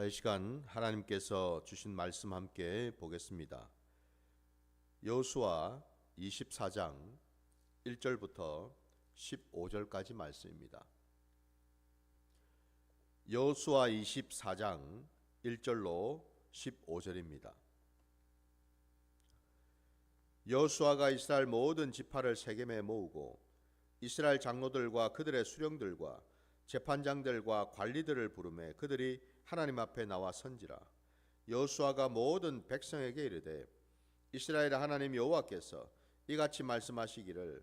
자, 이 시간 하나님께서 주신 말씀 함께 보겠습니다. 여호수아 24장 1절부터 15절까지 말씀입니다. 여호수아 24장 1절로 15절입니다. 여호수아가 이스라엘 모든 지파를 세겜에 모으고 이스라엘 장로들과 그들의 수령들과 재판장들과 관리들을 부르매 그들이 하나님 앞에 나와 선지라. 여호수아가 모든 백성에게 이르되 이스라엘 하나님 여호와께서 이같이 말씀하시기를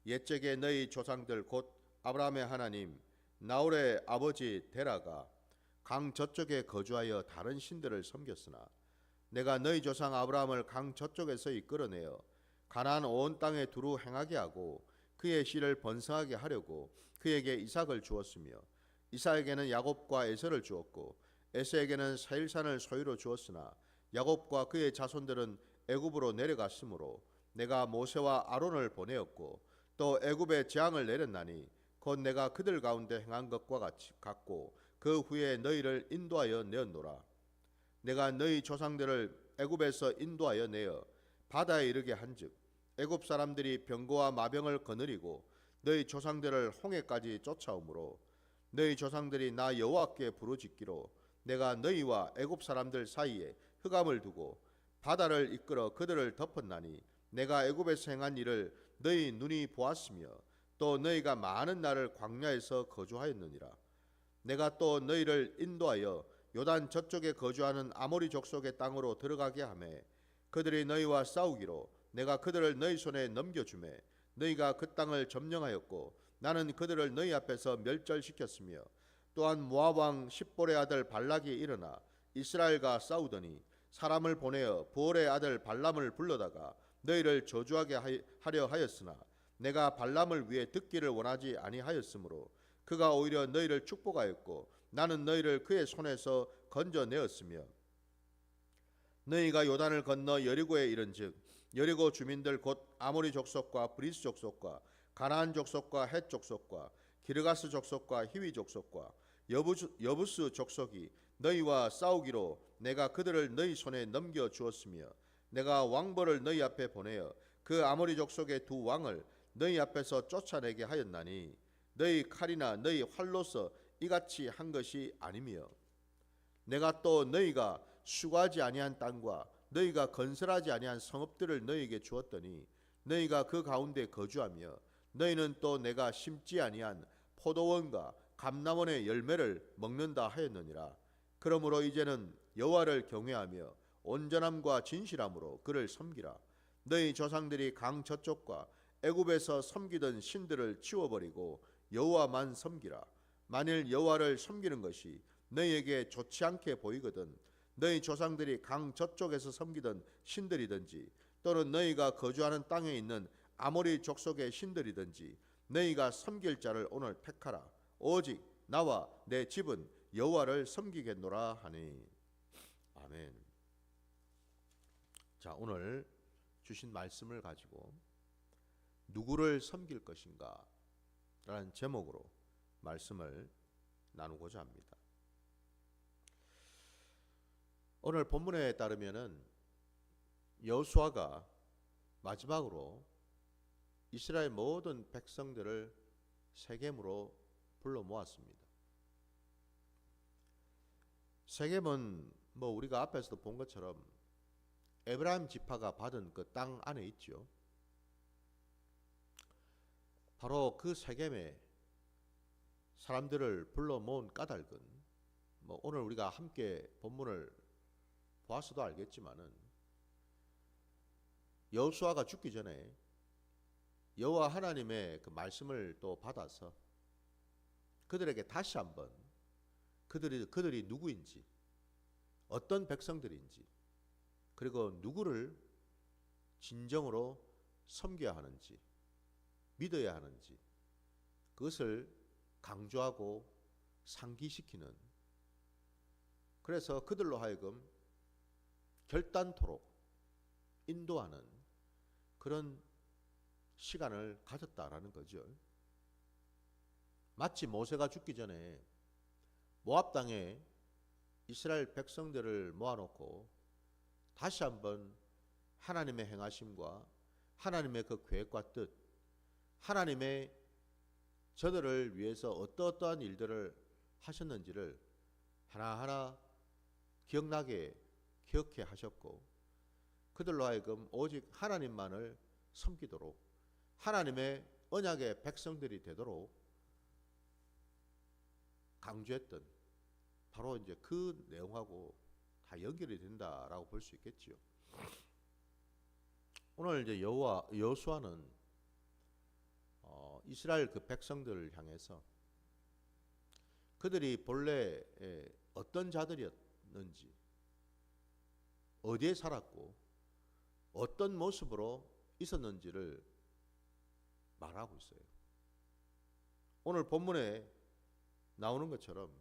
옛적에 너희 조상들 곧 아브라함의 하나님 나홀의 아버지 데라가 강 저쪽에 거주하여 다른 신들을 섬겼으나 내가 너희 조상 아브라함을 강 저쪽에서 이끌어내어 가나안 온 땅에 두루 행하게 하고 그의 씨를 번성하게 하려고 그에게 이삭을 주었으며 이삭에게는 야곱과 에서를 주었고 에서에게는 세일산을 소유로 주었으나 야곱과 그의 자손들은 애굽으로 내려갔으므로 내가 모세와 아론을 보내었고 또 애굽에 재앙을 내렸나니 곧 내가 그들 가운데 행한 것과 같고 그 후에 너희를 인도하여 내었노라. 내가 너희 조상들을 애굽에서 인도하여 내어 바다에 이르게 한즉 애굽 사람들이 병거와 마병을 거느리고 너희 조상들을 홍해까지 쫓아오므로 너희 조상들이 나 여호와께 부르짖기로 내가 너희와 애굽 사람들 사이에 흑암을 두고 바다를 이끌어 그들을 덮었나니 내가 애굽에서 행한 일을 너희 눈이 보았으며 또 너희가 많은 날을 광야에서 거주하였느니라. 내가 또 너희를 인도하여 요단 저쪽에 거주하는 아모리 족속의 땅으로 들어가게 하매 그들이 너희와 싸우기로 내가 그들을 너희 손에 넘겨주매 너희가 그 땅을 점령하였고 나는 그들을 너희 앞에서 멸절시켰으며 또한 모압 왕 십볼의 아들 발락이 일어나 이스라엘과 싸우더니 사람을 보내어 부올의 아들 발람을 불러다가 너희를 저주하게 하려 하였으나 내가 발람을 위해 듣기를 원하지 아니하였으므로 그가 오히려 너희를 축복하였고 나는 너희를 그의 손에서 건져내었으며 너희가 요단을 건너 여리고에 이른즉 여리고 주민들 곧 아모리 족속과 브리스 족속과 가나안 족속과 헷 족속과 기르가스 족속과 히위 족속과 여부스 족속이 너희와 싸우기로 내가 그들을 너희 손에 넘겨 주었으며 내가 왕벌을 너희 앞에 보내어 그 아모리 족속의 두 왕을 너희 앞에서 쫓아내게 하였나니 너희 칼이나 너희 활로서 이같이 한 것이 아니며 내가 또 너희가 수고하지 아니한 땅과 너희가 건설하지 아니한 성읍들을 너희에게 주었더니 너희가 그 가운데 거주하며 너희는 또 내가 심지 아니한 포도원과 감람원의 열매를 먹는다 하였느니라. 그러므로 이제는 여호와를 경외하며 온전함과 진실함으로 그를 섬기라. 너희 조상들이 강 저쪽과 애굽에서 섬기던 신들을 치워버리고 여호와만 섬기라. 만일 여호와를 섬기는 것이 너희에게 좋지 않게 보이거든 너희 조상들이 강 저쪽에서 섬기던 신들이든지 또는 너희가 거주하는 땅에 있는 아모리 족속의 신들이든지 너희가 섬길 자를 오늘 택하라. 오직 나와 내 집은 여호와를 섬기겠노라 하니. 아멘. 자, 오늘 주신 말씀을 가지고 누구를 섬길 것인가 라는 제목으로 말씀을 나누고자 합니다. 오늘 본문에 따르면은 여호수아가 마지막으로 이스라엘 모든 백성들을 세겜으로 불러 모았습니다. 세겜은 우리가 앞에서도 본 것처럼 에브라임 지파가 받은 그 땅 안에 있죠. 바로 그 세겜에 사람들을 불러 모은 까닭은 오늘 우리가 함께 본문을 보아서도 알겠지만은 여호수아가 죽기 전에 여호와 하나님의 그 말씀을 또 받아서 그들에게 다시 한번 그들이 누구인지 어떤 백성들인지 그리고 누구를 진정으로 섬겨야 하는지 믿어야 하는지 그것을 강조하고 상기시키는, 그래서 그들로 하여금 결단토록 인도하는 그런 시간을 가졌다라는 거죠. 마치 모세가 죽기 전에 모압 땅에 이스라엘 백성들을 모아놓고 다시 한번 하나님의 행하심과 하나님의 그 계획과 뜻, 하나님의 저들을 위해서 어떠한 일들을 하셨는지를 하나하나 기억해 하셨고, 그들로 하여금 오직 하나님만을 섬기도록, 하나님의 언약의 백성들이 되도록 강조했던 바로 이제 그 내용하고 다 연결이 된다라고 볼 수 있겠지요. 오늘 이제 여호수아는 이스라엘 그 백성들을 향해서 그들이 본래 어떤 자들이었는지, 어디에 살았고 어떤 모습으로 있었는지를 말하고 있어요. 오늘 본문에 나오는 것처럼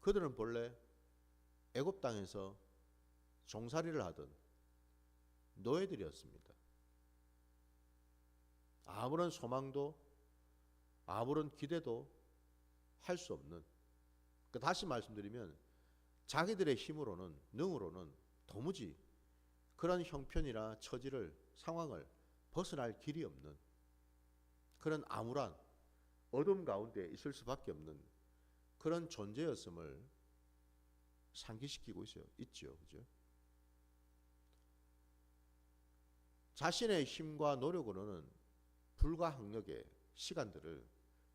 그들은 본래 애굽 땅에서 종살이를 하던 노예들이었습니다. 아무런 소망도 아무런 기대도 할 수 없는, 다시 말씀드리면 자기들의 힘으로는, 능으로는 도무지 그런 형편이나 처지를, 상황을 벗어날 길이 없는 그런 암울한 어둠 가운데 있을 수밖에 없는 그런 존재였음을 상기시키고 있죠. 그죠? 자신의 힘과 노력으로는 불가항력의 시간들을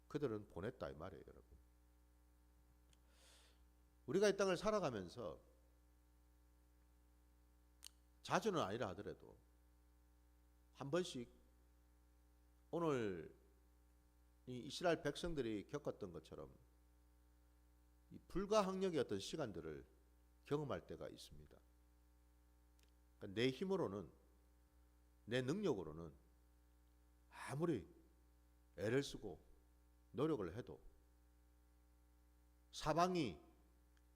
그들은 보냈다 이 말이에요, 여러분. 우리가 이 땅을 살아가면서 자주는 아니라 하더라도 한 번씩 오늘 이 이스라엘 백성들이 겪었던 것처럼 이 불가항력의 어떤 시간들을 경험할 때가 있습니다. 그러니까 내 힘으로는, 내 능력으로는 아무리 애를 쓰고 노력을 해도 사방이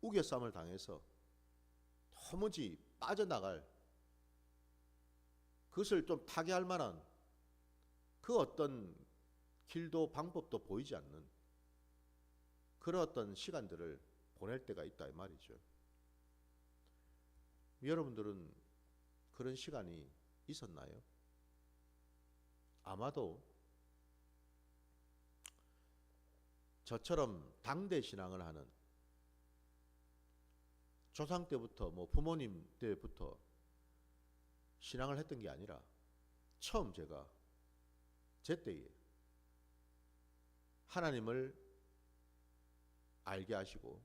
우겨쌈을 당해서 도무지 빠져나갈, 그것을 좀 타개할 만한 그 어떤 길도 방법도 보이지 않는 그런 어떤 시간들을 보낼 때가 있다 이 말이죠. 여러분들은 그런 시간이 있었나요? 아마도 저처럼 당대 신앙을 하는, 조상 때부터 부모님 때부터 신앙을 했던 게 아니라 처음 제가 제 때에 하나님을 알게 하시고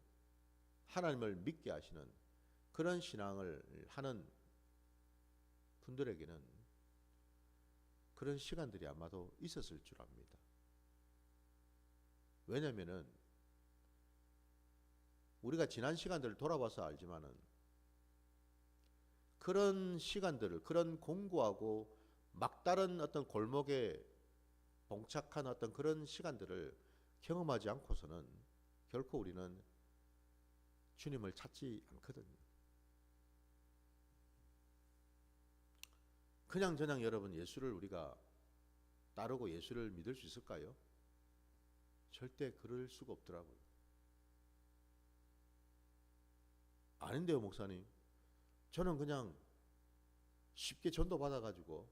하나님을 믿게 하시는 그런 신앙을 하는 분들에게는 그런 시간들이 아마도 있었을 줄 압니다. 왜냐하면은 우리가 지난 시간들을 돌아봐서 알지만은 그런 시간들을, 그런 공고하고 막다른 어떤 골목에 봉착한 어떤 그런 시간들을 경험하지 않고서는 결코 우리는 주님을 찾지 않거든요. 그냥 여러분 예수를 우리가 따르고 예수를 믿을 수 있을까요? 절대 그럴 수가 없더라고요. 아닌데요, 목사님. 저는 그냥 쉽게 전도 받아가지고,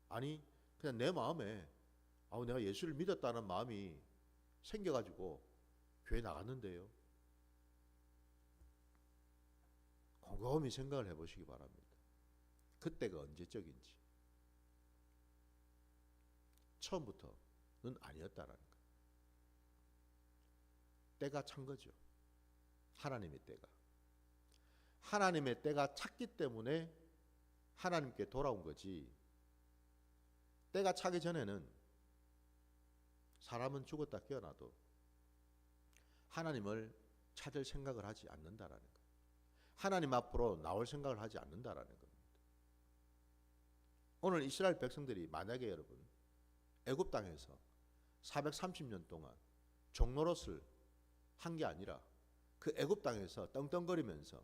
아니 그냥 내 마음에 내가 예수를 믿었다는 마음이 생겨가지고 교회 나갔는데요. 곰곰이 생각을 해보시기 바랍니다. 그때가 언제적인지. 처음부터는 아니었다라는 거예요. 때가 찬 거죠. 하나님의 때가. 하나님의 때가 찼기 때문에 하나님께 돌아온 거지, 때가 차기 전에는 사람은 죽었다 깨어나도 하나님을 찾을 생각을 하지 않는다라는 거예요. 하나님 앞으로 나올 생각을 하지 않는다라는 겁니다. 오늘 이스라엘 백성들이 만약에 여러분 애굽 땅에서 430년 동안 종노릇을 한 게 아니라 그 애굽 땅에서 떵떵거리면서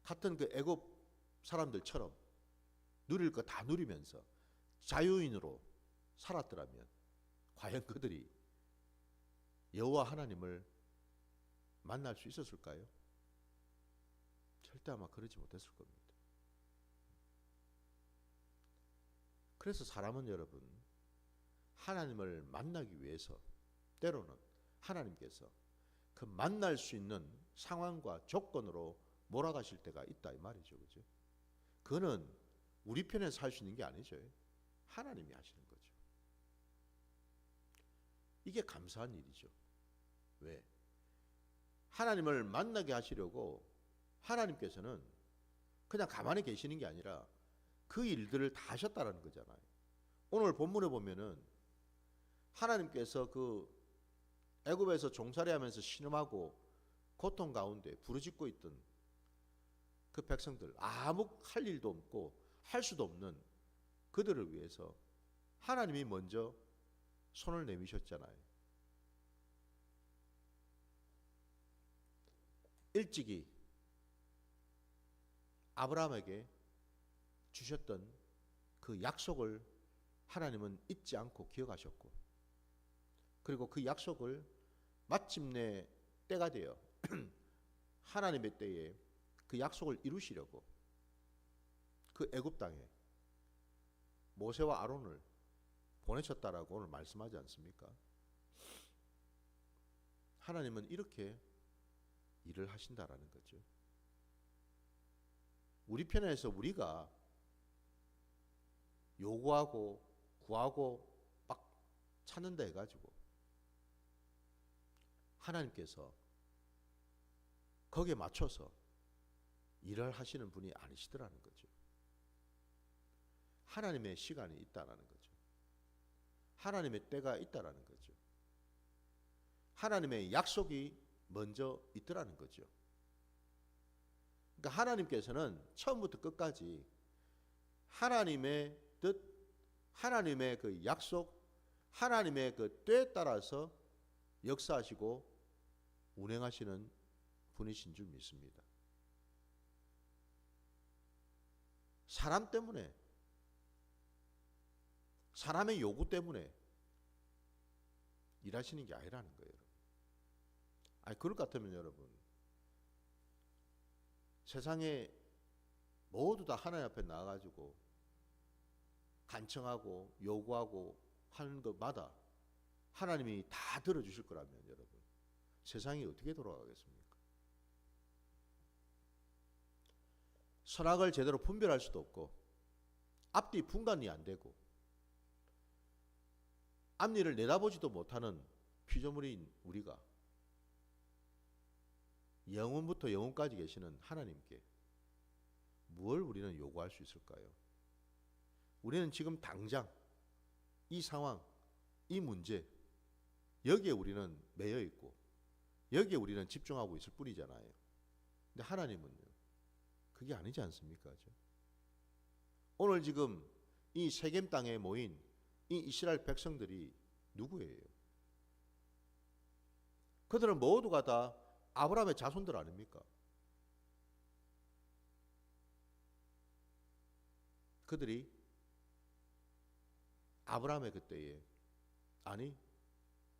같은 그 애굽 사람들처럼 누릴 거 다 누리면서 자유인으로 살았더라면 과연 그들이 여호와 하나님을 만날 수 있었을까요? 절대 아마 그러지 못했을 겁니다. 그래서 사람은 여러분, 하나님을 만나기 위해서 때로는 하나님께서 그 만날 수 있는 상황과 조건으로 몰아가실 때가 있다 이 말이죠. 그죠? 그거는 우리 편에서 할 수 있는 게 아니죠. 하나님이 하시는 거죠. 이게 감사한 일이죠. 왜? 하나님을 만나게 하시려고 하나님께서는 그냥 가만히 계시는 게 아니라 그 일들을 다 하셨다는 거잖아요. 오늘 본문에 보면은 하나님께서 그 애굽에서 종살이하면서 신음하고 고통 가운데 부르짖고 있던 그 백성들, 아무 할 일도 없고 할 수도 없는 그들을 위해서 하나님이 먼저 손을 내미셨잖아요. 일찍이 아브라함에게 주셨던 그 약속을 하나님은 잊지 않고 기억하셨고, 그리고 그 약속을 마침내 때가 되어 하나님의 때에 그 약속을 이루시려고 그 애굽 땅에 모세와 아론을 보내셨다라고 오늘 말씀하지 않습니까? 하나님은 이렇게 일을 하신다라는 거죠. 우리 편에서 우리가 요구하고 구하고 막 찾는다 해가지고 하나님께서 거기에 맞춰서 일을 하시는 분이 아니시더라는 거죠. 하나님의 시간이 있다라는 거죠. 하나님의 때가 있다라는 거죠. 하나님의 약속이 먼저 있더라는 거죠. 그러니까 하나님께서는 처음부터 끝까지 하나님의 뜻, 하나님의 그 약속, 하나님의 그 때에 따라서 역사하시고 운행하시는 분이신 줄 믿습니다. 사람 때문에, 사람의 요구 때문에 일하시는 게 아니라는 거예요. 아니, 그럴 것 같으면 여러분, 세상에 모두 다 하나님 앞에 나와가지고 간청하고 요구하고 하는 것마다 하나님이 다 들어주실 거라면 여러분, 세상이 어떻게 돌아가겠습니까? 선악을 제대로 분별할 수도 없고 앞뒤 분간이 안 되고 앞일을 내다보지도 못하는 피조물인 우리가 영원부터 영원까지 계시는 하나님께 무엇을 우리는 요구할 수 있을까요? 우리는 지금 당장 이 상황, 이 문제, 여기에 우리는 매여 있고 여기에 우리는 집중하고 있을 뿐이잖아요. 근데 하나님은요, 그게 아니지 않습니까? 오늘 지금 이 세겜 땅에 모인 이 이스라엘 백성들이 누구예요? 그들은 모두가 다 아브라함의 자손들 아닙니까? 그들이 아브라함의 그때에, 아니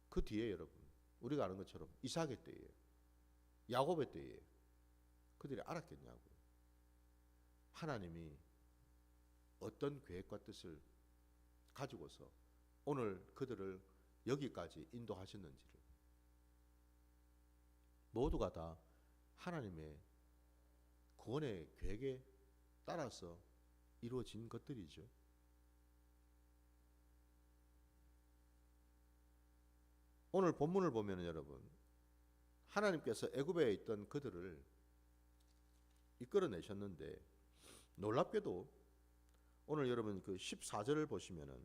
그 뒤에 여러분, 우리가 아는 것처럼 이삭의 때에, 야곱의 때에 그들이 알았겠냐고요. 하나님이 어떤 계획과 뜻을 가지고서 오늘 그들을 여기까지 인도하셨는지를 모두가 다 하나님의 구원의 계획에 따라서 이루어진 것들이죠. 오늘 본문을 보면 여러분, 하나님께서 애굽에 있던 그들을 이끌어내셨는데 놀랍게도 오늘 여러분 그 14절을 보시면은,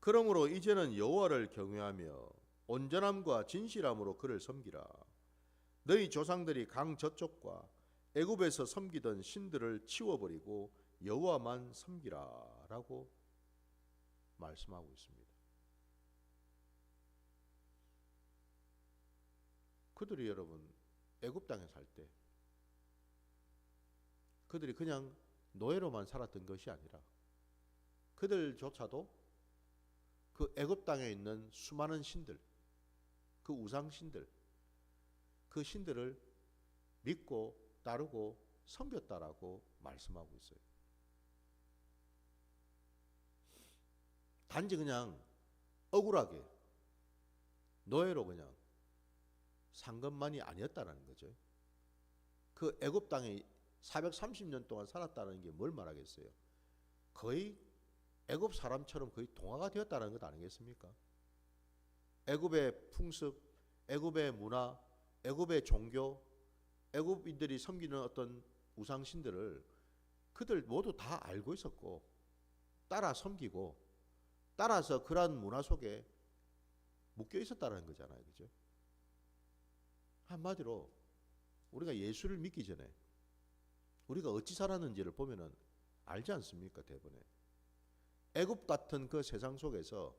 그러므로 이제는 여호와를 경외하며 온전함과 진실함으로 그를 섬기라. 너희 조상들이 강 저쪽과 애굽에서 섬기던 신들을 치워버리고 여호와만 섬기라 라고 말씀하고 있습니다. 그들이 여러분 애굽 땅에 살 때 그들이 그냥 노예로만 살았던 것이 아니라 그들조차도 그 애굽 땅에 있는 수많은 신들, 그 우상 신들, 그 신들을 믿고 따르고 섬겼다라고 말씀하고 있어요. 단지 그냥 억울하게 노예로 그냥 산 것만이 아니었다는 거죠. 그 애굽 땅에 430년 동안 살았다는 게 뭘 말하겠어요? 거의 애굽 사람처럼 거의 동화가 되었다는 것 아니겠습니까? 애굽의 풍습, 애굽의 문화, 애굽의 종교, 애굽인들이 섬기는 어떤 우상신들을 그들 모두 다 알고 있었고 따라 섬기고 따라서 그러한 문화 속에 묶여 있었다는 거잖아요. 그죠? 한마디로 우리가 예수를 믿기 전에 우리가 어찌 살았는지를 보면은 알지 않습니까? 대번에 애굽 같은 그 세상 속에서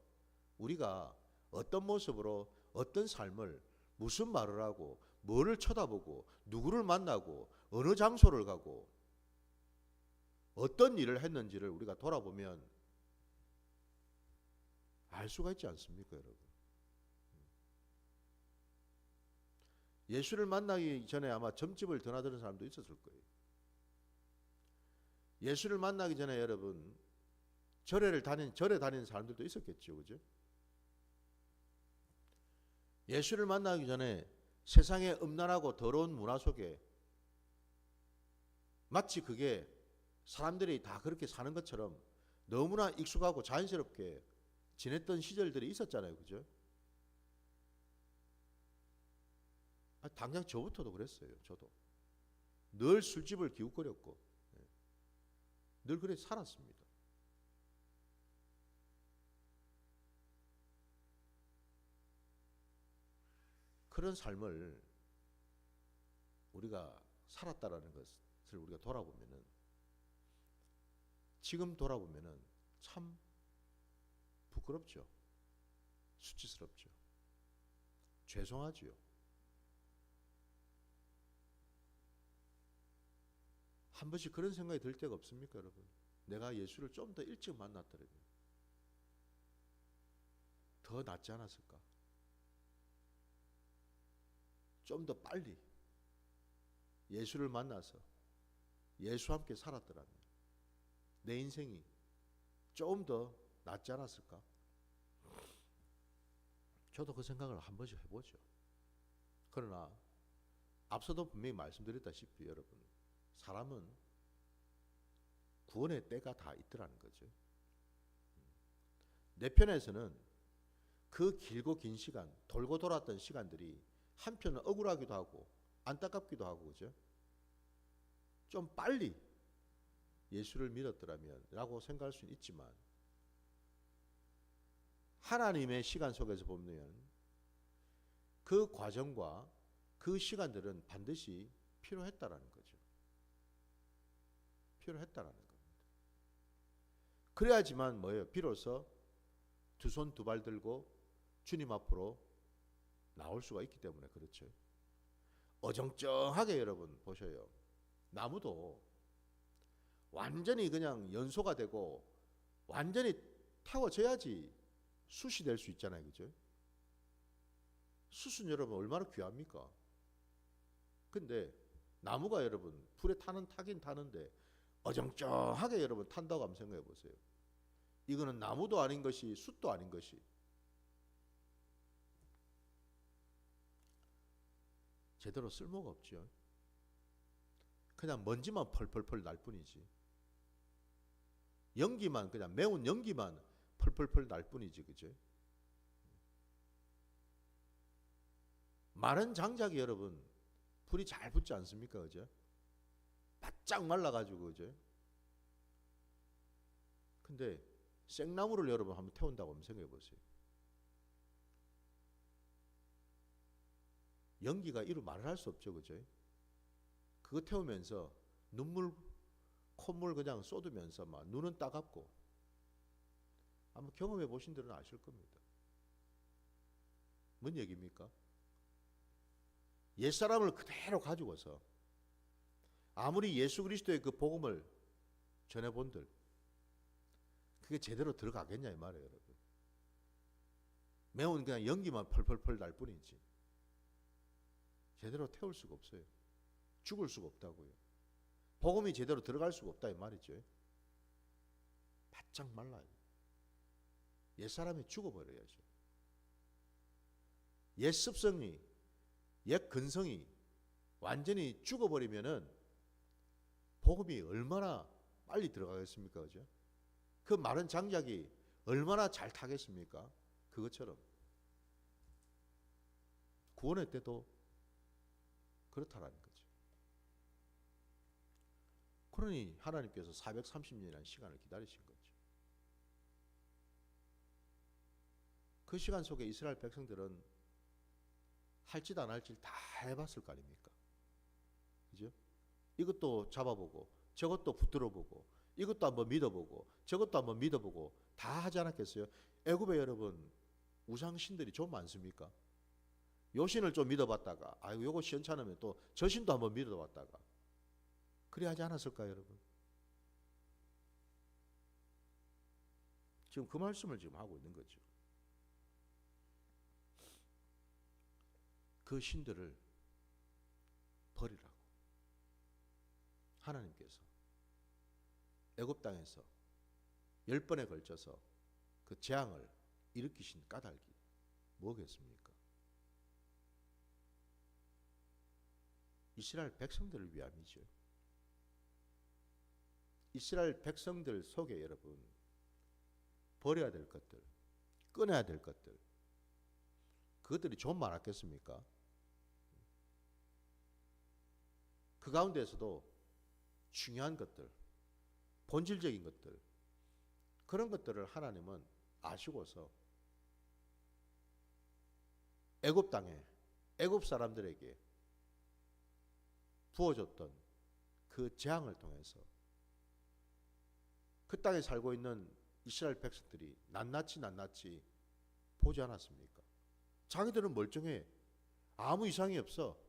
우리가 어떤 모습으로 어떤 삶을 무슨 말을 하고 뭐를 쳐다보고 누구를 만나고 어느 장소를 가고 어떤 일을 했는지를 우리가 돌아보면 알 수가 있지 않습니까, 여러분? 예수를 만나기 전에 아마 점집을 드나드는 사람도 있었을 거예요. 예수를 만나기 전에 여러분 절에 다니는 사람들도 있었겠죠, 그죠? 예수를 만나기 전에 세상의 음란하고 더러운 문화 속에 마치 그게 사람들이 다 그렇게 사는 것처럼 너무나 익숙하고 자연스럽게 지냈던 시절들이 있었잖아요, 그죠? 당장 저부터도 그랬어요. 저도 늘 술집을 기웃거렸고 늘 그래 살았습니다. 그런 삶을 우리가 살았다라는 것을 우리가 돌아보면은 지금 돌아보면은 참 부끄럽죠. 수치스럽죠. 죄송하지요. 한 번씩 그런 생각이 들 때가 없습니까, 여러분? 내가 예수를 좀 더 일찍 만났더라면 더 낫지 않았을까? 좀 더 빨리 예수를 만나서 예수와 함께 살았더라면 내 인생이 좀 더 낫지 않았을까? 저도 그 생각을 한 번씩 해보죠. 그러나 앞서도 분명히 말씀드렸다시피 여러분, 사람은 구원의 때가 다 있더라는 거죠. 내 편에서는 그 길고 긴 시간, 돌고 돌았던 시간들이 한편은 억울하기도 하고 안타깝기도 하고, 그죠? 좀 빨리 예수를 믿었더라면 라고 생각할 수는 있지만 하나님의 시간 속에서 보면 그 과정과 그 시간들은 반드시 필요했다라는 거죠. 필요했다라는 겁니다. 그래야지만 뭐예요? 비로소 두 손 두 발 들고 주님 앞으로 나올 수가 있기 때문에 그렇죠. 어정쩡하게 여러분 보셔요. 나무도 완전히 그냥 연소가 되고 완전히 태워져야지 숯이 될 수 있잖아요. 그죠? 숯은 여러분 얼마나 귀합니까? 근데 나무가 여러분 불에 타긴 타는데 어정쩡하게 여러분 탄다고 한번 생각해 보세요. 이거는 나무도 아닌 것이 숯도 아닌 것이 제대로 쓸모가 없죠. 그냥 먼지만 펄펄펄 날 뿐이지. 연기만 그냥 매운 연기만 펄펄펄 날 뿐이지, 그죠? 마른 장작이 여러분 불이 잘 붙지 않습니까, 그죠? 바짝 말라가지고, 그죠? 근데 생나무를 여러분 한번 태운다고 한번 생각해 보세요. 연기가 이루 말을 할 수 없죠, 그죠? 그거 태우면서 눈물, 콧물 그냥 쏟으면서 막 눈은 따갑고 아마 경험해 보신 분들은 아실 겁니다. 뭔 얘기입니까? 옛사람을 그대로 가지고서 아무리 예수 그리스도의 그 복음을 전해본들 그게 제대로 들어가겠냐 이 말이에요, 여러분. 매운 그냥 연기만 펄펄펄 날 뿐이지 제대로 태울 수가 없어요. 죽을 수가 없다고요. 복음이 제대로 들어갈 수가 없다 이 말이죠. 바짝 말라요. 옛사람이 죽어버려야죠. 옛 습성이, 옛 근성이 완전히 죽어버리면은 복음이 얼마나 빨리 들어가겠습니까? 그죠? 그 마른 장작이 얼마나 잘 타겠습니까? 그것처럼 구원의 때도 그렇다라는 거죠. 그러니 하나님께서 430년이라는 시간을 기다리신 거죠. 그 시간 속에 이스라엘 백성들은 할짓 안 할짓 다 해봤을 거 아닙니까? 그죠? 이것도 잡아보고 저것도 붙들어보고 이것도 한번 믿어보고 저것도 한번 믿어보고 다 하지 않았겠어요? 애굽에 여러분 우상신들이 좀 많습니까? 요 신을 좀 믿어봤다가 아이고 요거 시원찮으면 또 저 신도 한번 믿어봤다가 그래 하지 않았을까요, 여러분? 지금 그 말씀을 지금 하고 있는 거죠. 그 신들을 버리라고 하나님께서 애굽 땅에서 10번에 걸쳐서 그 재앙을 일으키신 까닭이 뭐겠습니까? 이스라엘 백성들을 위함이죠. 이스라엘 백성들 속에 여러분 버려야 될 것들, 끊어야 될 것들, 그것들이 좀 많았겠습니까? 그 가운데에서도 중요한 것들, 본질적인 것들, 그런 것들을 하나님은 아시고서 애굽 땅에 애굽 사람들에게 부어줬던 그 재앙을 통해서 그 땅에 살고 있는 이스라엘 백성들이 낱낱이 보지 않았습니까? 자기들은 멀쩡해. 아무 이상이 없어.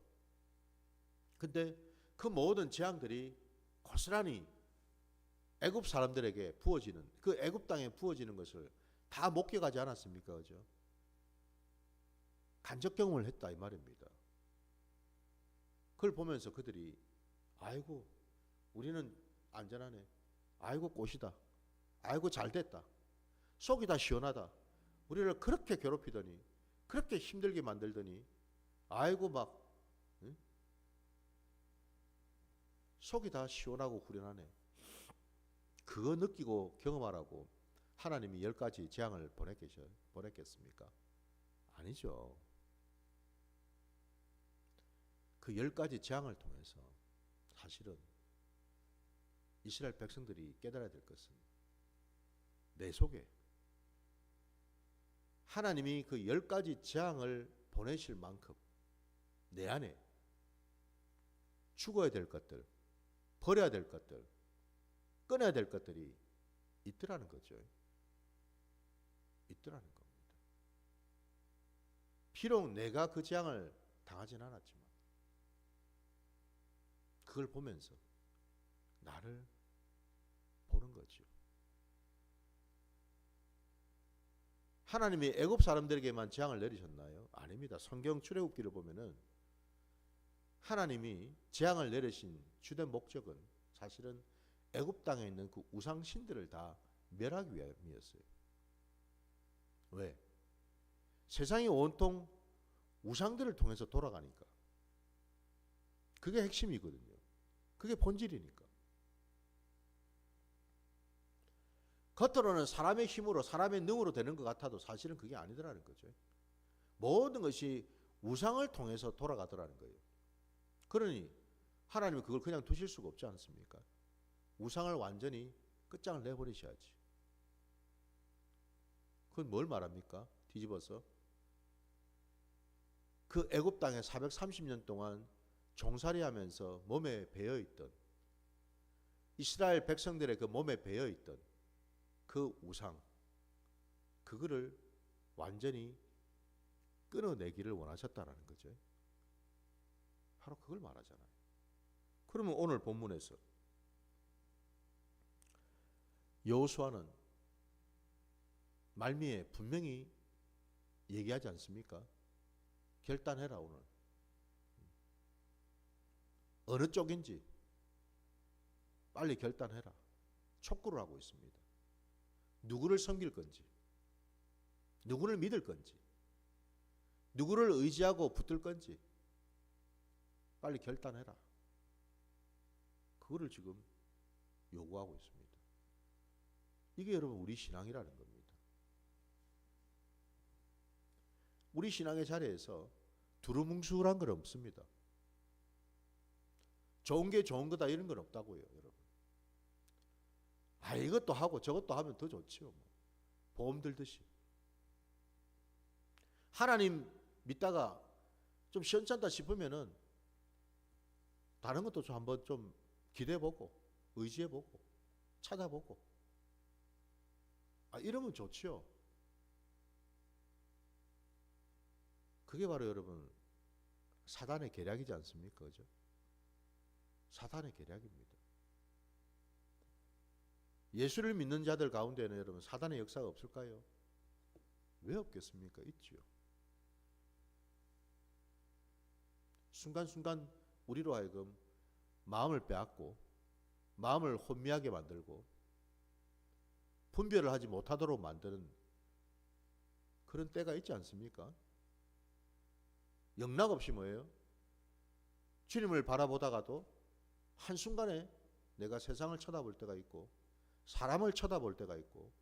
근데 그 모든 재앙들이 고스란히 애굽 사람들에게 부어지는, 그 애굽 땅에 부어지는 것을 다 목격하지 않았습니까? 그죠? 간접 경험을 했다 이 말입니다. 그걸 보면서 그들이 아이고 우리는 안전하네. 아이고 꽃이다. 아이고 잘됐다. 속이 다 시원하다. 우리를 그렇게 괴롭히더니 그렇게 힘들게 만들더니 아이고 막 응? 속이 다 시원하고 후련하네. 그거 느끼고 경험하라고 하나님이 10가지 재앙을 보냈겠습니까? 아니죠. 그 10가지 재앙을 통해서 사실은 이스라엘 백성들이 깨달아야 될 것은 내 속에 하나님이 그 10가지 재앙을 보내실 만큼 내 안에 죽어야 될 것들, 버려야 될 것들, 끊어야 될 것들이 있더라는 거죠. 있더라는 겁니다. 비록 내가 그 재앙을 당하진 않았지만 그걸 보면서 나를 보는 거죠. 하나님이 애굽 사람들에게만 재앙을 내리셨나요? 아닙니다. 성경 출애굽기를 보면은 하나님이 재앙을 내리신 주된 목적은 사실은 애굽 땅에 있는 그 우상 신들을 다 멸하기 위함이었어요. 왜? 세상이 온통 우상들을 통해서 돌아가니까. 그게 핵심이거든요. 그게 본질이니까. 겉으로는 사람의 힘으로 사람의 능으로 되는 것 같아도 사실은 그게 아니더라는 거죠. 모든 것이 우상을 통해서 돌아가더라는 거예요. 그러니 하나님은 그걸 그냥 두실 수가 없지 않습니까? 우상을 완전히 끝장을 내버리셔야지. 그건 뭘 말합니까? 뒤집어서 그 애굽 땅에 430년 동안 종살이하면서 몸에 배어있던 이스라엘 백성들의 그 몸에 배어있던 그 우상, 그거를 완전히 끊어내기를 원하셨다라는 거죠. 바로 그걸 말하잖아요. 그러면 오늘 본문에서 여호수아는 말미에 분명히 얘기하지 않습니까? 결단해라 오늘. 어느 쪽인지 빨리 결단해라. 촉구를 하고 있습니다. 누구를 섬길 건지, 누구를 믿을 건지, 누구를 의지하고 붙들 건지 빨리 결단해라. 그거를 지금 요구하고 있습니다. 이게 여러분 우리 신앙이라는 겁니다. 우리 신앙의 자리에서 두루뭉술한 건 없습니다. 좋은 게 좋은 거다 이런 건 없다고요, 여러분. 이것도 하고 저것도 하면 더 좋지요. 뭐. 보험 들듯이. 하나님 믿다가 좀 시원찮다 싶으면은 다른 것도 좀 한번 좀 기대해보고 의지해보고 찾아보고 이러면 좋지요. 그게 바로 여러분 사단의 계략이지 않습니까? 그죠? 사단의 계략입니다. 예수를 믿는 자들 가운데는 여러분 사단의 역사가 없을까요? 왜 없겠습니까? 있지요. 순간순간 우리로 하여금 마음을 빼앗고 마음을 혼미하게 만들고 분별을 하지 못하도록 만드는 그런 때가 있지 않습니까? 영락없이 뭐예요? 주님을 바라보다가도 한순간에 내가 세상을 쳐다볼 때가 있고 사람을 쳐다볼 때가 있고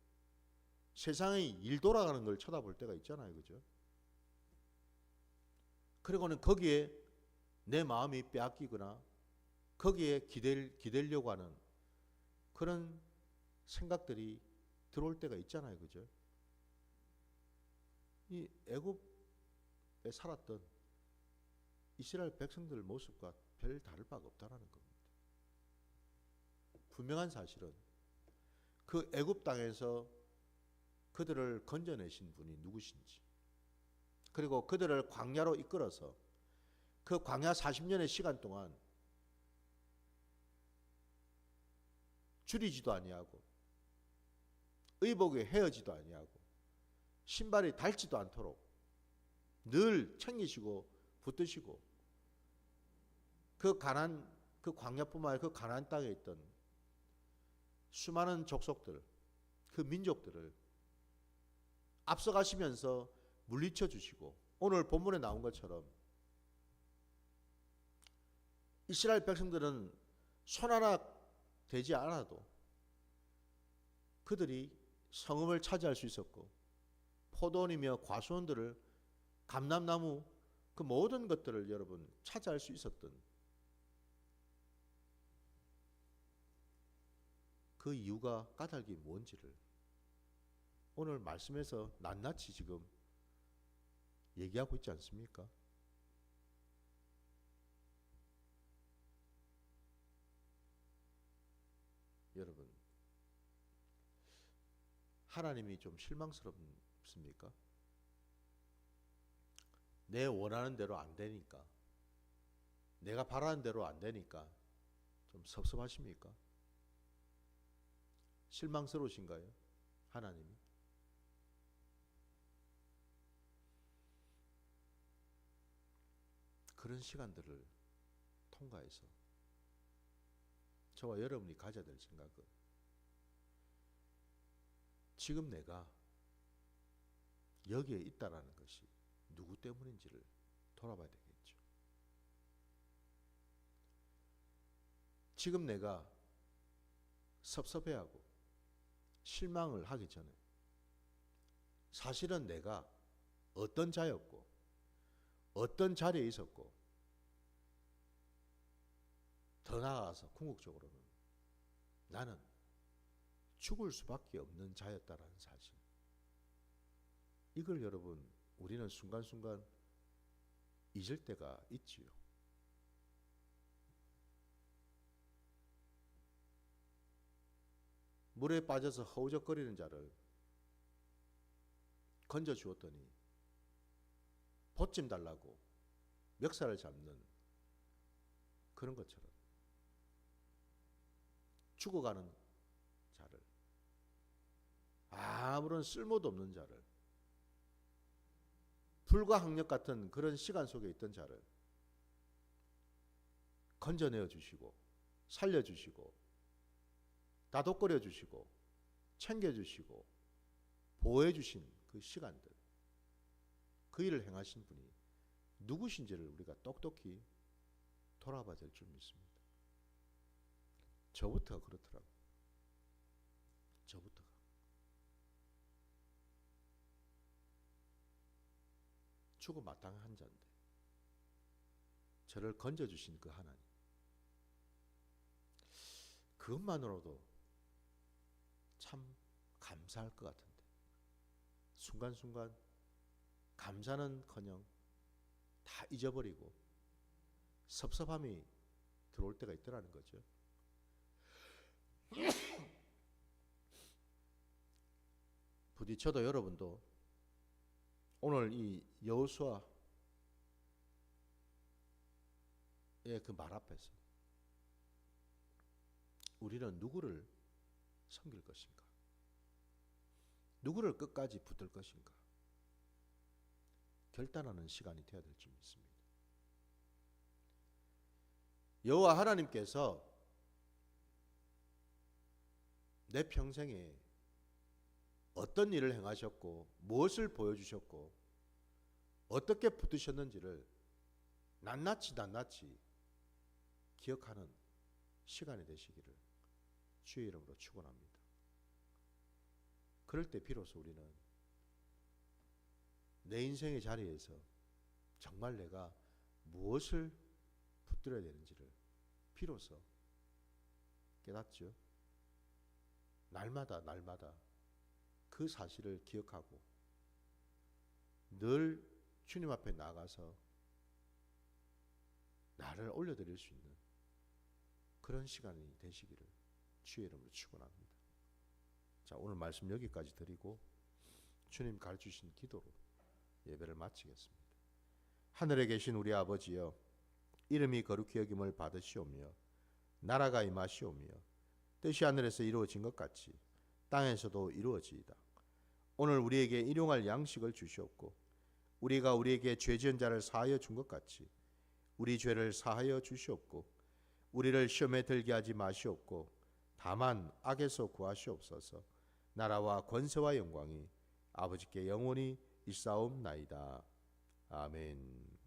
세상의 일 돌아가는 걸 쳐다볼 때가 있잖아요. 그죠? 그리고는 거기에 내 마음이 빼앗기거나 거기에 기대려고 하는 그런 생각들이 들어올 때가 있잖아요. 그죠? 이 애굽에 살았던 이스라엘 백성들 모습과 별 다를 바가 없다는 겁니다. 분명한 사실은 그 애굽 땅에서 그들을 건져내신 분이 누구신지, 그리고 그들을 광야로 이끌어서 그 광야 40년의 시간 동안 줄이지도 아니하고 의복이 헤어지도 아니하고 신발이 닳지도 않도록 늘 챙기시고 붙드시고 그 광야뿐만 아니라 그 가나안 땅에 있던 수많은 족속들, 그 민족들을 앞서가시면서 물리쳐 주시고 오늘 본문에 나온 것처럼 이스라엘 백성들은 손 하나 되지 않아도 그들이 성읍을 차지할 수 있었고 포도원이며 과수원들을 감람나무 그 모든 것들을 여러분 차지할 수 있었던 그 이유가 까닭이 뭔지를 오늘 말씀에서 낱낱이 지금 얘기하고 있지 않습니까? 여러분, 하나님이 좀 실망스럽습니까? 내 원하는 대로 안 되니까, 내가 바라는 대로 안 되니까 좀 섭섭하십니까? 실망스러우신가요? 하나님이? 그런 시간들을 통과해서 저와 여러분이 가져야 될 생각은 지금 내가 여기에 있다라는 것이 누구 때문인지를 돌아봐야 되겠죠. 지금 내가 섭섭해하고 실망을 하기 전에 사실은 내가 어떤 자였고 어떤 자리에 있었고 더 나아가서 궁극적으로는 나는 죽을 수밖에 없는 자였다라는 사실, 이걸 여러분 우리는 순간순간 잊을 때가 있지요. 물에 빠져서 허우적거리는 자를 건져 주었더니 보침 달라고 멱살을 잡는 그런 것처럼 죽어가는 자를, 아무런 쓸모도 없는 자를, 불가항력 같은 그런 시간 속에 있던 자를 건져내어 주시고 살려주시고 다독거려 주시고 챙겨주시고 보호해 주신 그 시간들, 그 일을 행하신 분이 누구신지를 우리가 똑똑히 돌아봐야 될 줄 믿습니다. 저부터가 그렇더라고요. 저부터가. 죽어 마땅한 자인데 저를 건져주신 그 하나님, 그것만으로도 참 감사할 것 같은데 순간순간 감사는커녕 다 잊어버리고 섭섭함이 들어올 때가 있더라는 거죠. 부디 저도 여러분도 오늘 이 여호수아의 그 말 앞에서 우리는 누구를 섬길 것인가? 누구를 끝까지 붙들 것인가? 결단하는 시간이 되어야 될 줄 믿습니다. 여호와 하나님께서 내 평생에 어떤 일을 행하셨고 무엇을 보여주셨고 어떻게 붙드셨는지를 낱낱이 기억하는 시간이 되시기를 주의 이름으로 축원합니다. 그럴 때 비로소 우리는 내 인생의 자리에서 정말 내가 무엇을 붙들어야 되는지를 비로소 깨닫죠. 날마다 그 사실을 기억하고 늘 주님 앞에 나가서 나를 올려드릴 수 있는 그런 시간이 되시기를 주의 이름으로 축원합니다. 자, 오늘 말씀 여기까지 드리고 주님 가르치신 기도로 예배를 마치겠습니다. 하늘에 계신 우리 아버지여, 이름이 거룩히 여김을 받으시오며 나라가 임하시오며 뜻이 하늘에서 이루어진 것 같이 땅에서도 이루어지이다. 오늘 우리에게 일용할 양식을 주시옵고 우리가 우리에게 죄 지은 자를 사하여 준 것 같이 우리 죄를 사하여 주시옵고 우리를 시험에 들게 하지 마시옵고 다만 악에서 구하시옵소서. 나라와 권세와 영광이 아버지께 영원히 있사옵나이다. 아멘.